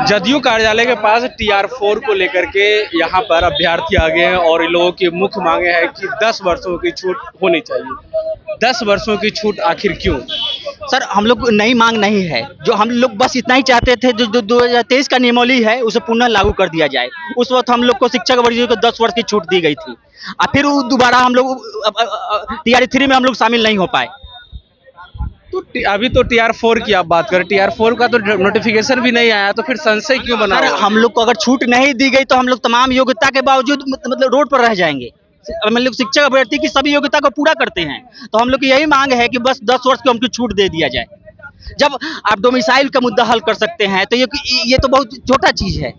जदयू कार्यालय के पास TR4 को लेकर के यहाँ पर अभ्यर्थी आ गए हैं और इन लोगों की मुख्य मांगे हैं कि 10 वर्षों की छूट होनी चाहिए। 10 वर्षों की छूट आखिर क्यों? सर, हम लोग नई मांग नहीं है, जो हम लोग बस इतना ही चाहते थे, जो 2023 का नियमावली है उसे पुनः लागू कर दिया जाए। उस वक्त हम लोग को शिक्षक वर्ग को 10 वर्ष की छूट दी गई थी और फिर दोबारा हम लोग TR3 में हम लोग शामिल नहीं हो पाए। तो अभी तो TR4 की आप बात करें, TR4 का तो नोटिफिकेशन भी नहीं आया, तो फिर संशय क्यों बना? सर, हम लोग को अगर छूट नहीं दी गई तो हम लोग तमाम योग्यता के बावजूद मतलब रोड पर रह जाएंगे। हम लोग शिक्षक अभ्यर्थी की सभी योग्यता को पूरा करते हैं, तो हम लोग की यही मांग है कि बस 10 वर्ष की हमको छूट दे दिया जाए। जब आप डोमिसाइल का मुद्दा हल कर सकते हैं तो ये तो बहुत छोटा चीज है।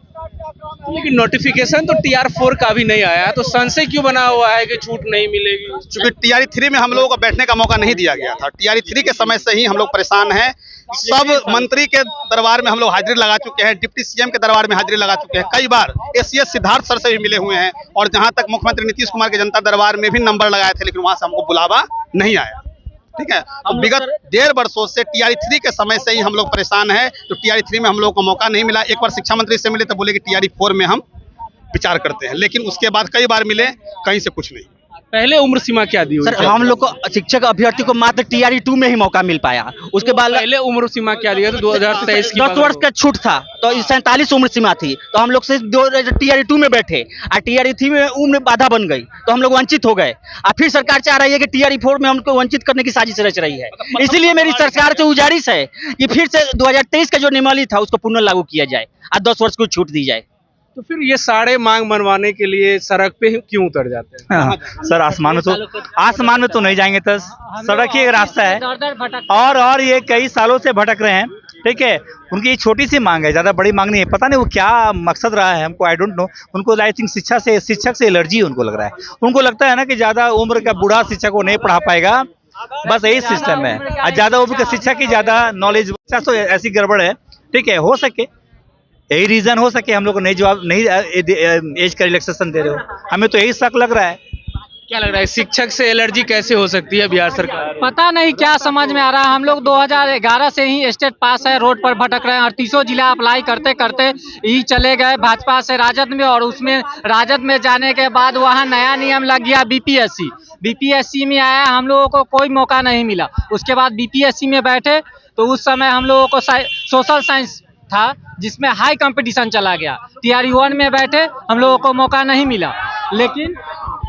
लेकिन नोटिफिकेशन तो TR4 का भी नहीं आया, तो संशय क्यों बना हुआ है कि छूट नहीं मिलेगी? क्योंकि TR3 में हम लोगों को बैठने का मौका नहीं दिया गया था। TR3 के समय से ही हम लोग परेशान हैं। सब मंत्री के दरबार में हम लोग हाजिरी लगा चुके हैं, डिप्टी CM के दरबार में हाजिरी लगा चुके हैं, कई बार SCS सिद्धार्थ सर से भी मिले हुए हैं, और जहां तक मुख्यमंत्री नीतीश कुमार के जनता दरबार में भी नंबर लगाए थे, लेकिन वहां से हमको बुलावा नहीं आया। ठीक है, तो विगत 1.5 वर्षों से TR3 के समय से ही हम लोग परेशान हैं। तो TR3 में हम लोगों को मौका नहीं मिला। एक बार शिक्षा मंत्री से मिले तो बोले कि TR4 में हम विचार करते हैं, लेकिन उसके बाद कई बार मिले, कहीं से कुछ नहीं। पहले उम्र सीमा क्या दी हुई? सर, हम लोग को शिक्षक अभ्यर्थी को मात्र TR2 में ही मौका मिल पाया। उसके बाद पहले उम्र सीमा क्या दिया? तो 2023 की 10 वर्ष का छूट था, तो 47 उम्र सीमा थी, तो हम लोग सिर्फ TR2 में बैठे और TR3 में उम्र बाधा बन गई, तो हम लोग वंचित हो गए। और फिर सरकार चाह रही है कि TR4 में हमको वंचित करने की साजिश रच रही है। इसलिए मेरी सरकार से गुजारिश है कि फिर से 2023 का जो नियमावली था उसको पुनः लागू किया जाए और 10 वर्ष को छूट दी जाए। तो फिर ये सारे मांग मनवाने के लिए सड़क पे क्यों उतर जाते हैं? हाँ, सर, आसमान में तो नहीं जाएंगे, तो सड़क ही एक रास्ता है, और ये कई सालों से भटक रहे हैं। ठीक है, उनकी छोटी सी मांग है, ज्यादा बड़ी मांग नहीं है। पता नहीं वो क्या मकसद रहा है, हमको आई डोंट नो। उनको आई थिंक शिक्षक से एलर्जी उनको लग रहा है। उनको लगता है ना कि ज्यादा उम्र का बूढ़ा शिक्षक को नहीं पढ़ा पाएगा, बस यही सिस्टम है। और ज्यादा उम्र के शिक्षक की ज्यादा नॉलेज, तो ऐसी गड़बड़ है। ठीक है, हो सके यही रीजन हो सके, हम लोग को नहीं एज का रिलैक्सेशन दे रहे हो, हमें तो यही शक लग रहा है। क्या लग रहा है, शिक्षक से एलर्जी कैसे हो सकती है बिहार सरकार? पता नहीं क्या समझ में आ रहा है। हम लोग 2011 से ही स्टेट पास है, रोड पर भटक रहे हैं, 38 जिला अप्लाई करते करते ही चले गए भाजपा से राजद में, और उसमें राजद में जाने के बाद वहाँ नया नियम लग गया BPSC में आया, हम लोगों को कोई मौका नहीं मिला। उसके बाद BPSC में बैठे तो उस समय हम लोगों को सोशल साइंस था जिसमें हाई कंपटीशन चला गया। TR1 में बैठे, हम लोगों को मौका नहीं मिला, लेकिन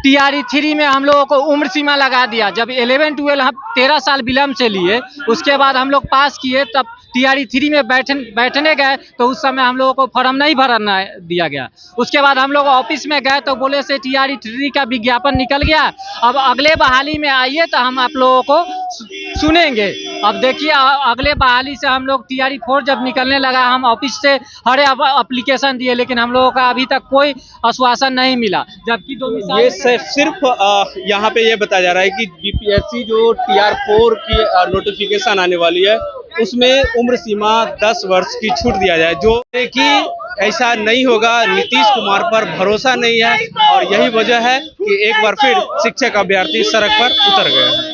TR3 में हम लोगों को उम्र सीमा लगा दिया। जब 11-12 हम 13 साल विलम्ब से लिए, उसके बाद हम लोग पास किए, तब TR3 में बैठने गए तो उस समय हम लोगों को फॉर्म नहीं भरना दिया गया। उसके बाद हम लोग ऑफिस में गए तो बोले से TR3 का विज्ञापन निकल गया, अब अगले बहाली में आइए तो हम आप लोगों को सुनेंगे। अब देखिए, अगले बहाली से हम लोग TR4 जब निकलने लगा, हम ऑफिस से हर एप्लीकेशन दिए, लेकिन हम लोगों का अभी तक कोई आश्वासन नहीं मिला। जबकि ये सिर्फ यहाँ पे ये बताया जा रहा है कि BPSC जो TR4 की नोटिफिकेशन आने वाली है उसमें उम्र सीमा 10 वर्ष की छूट दिया जाए, जो कि ऐसा नहीं होगा। नीतीश कुमार पर भरोसा नहीं है और यही वजह है कि एक बार फिर शिक्षक अभ्यर्थी सड़क पर उतर गए।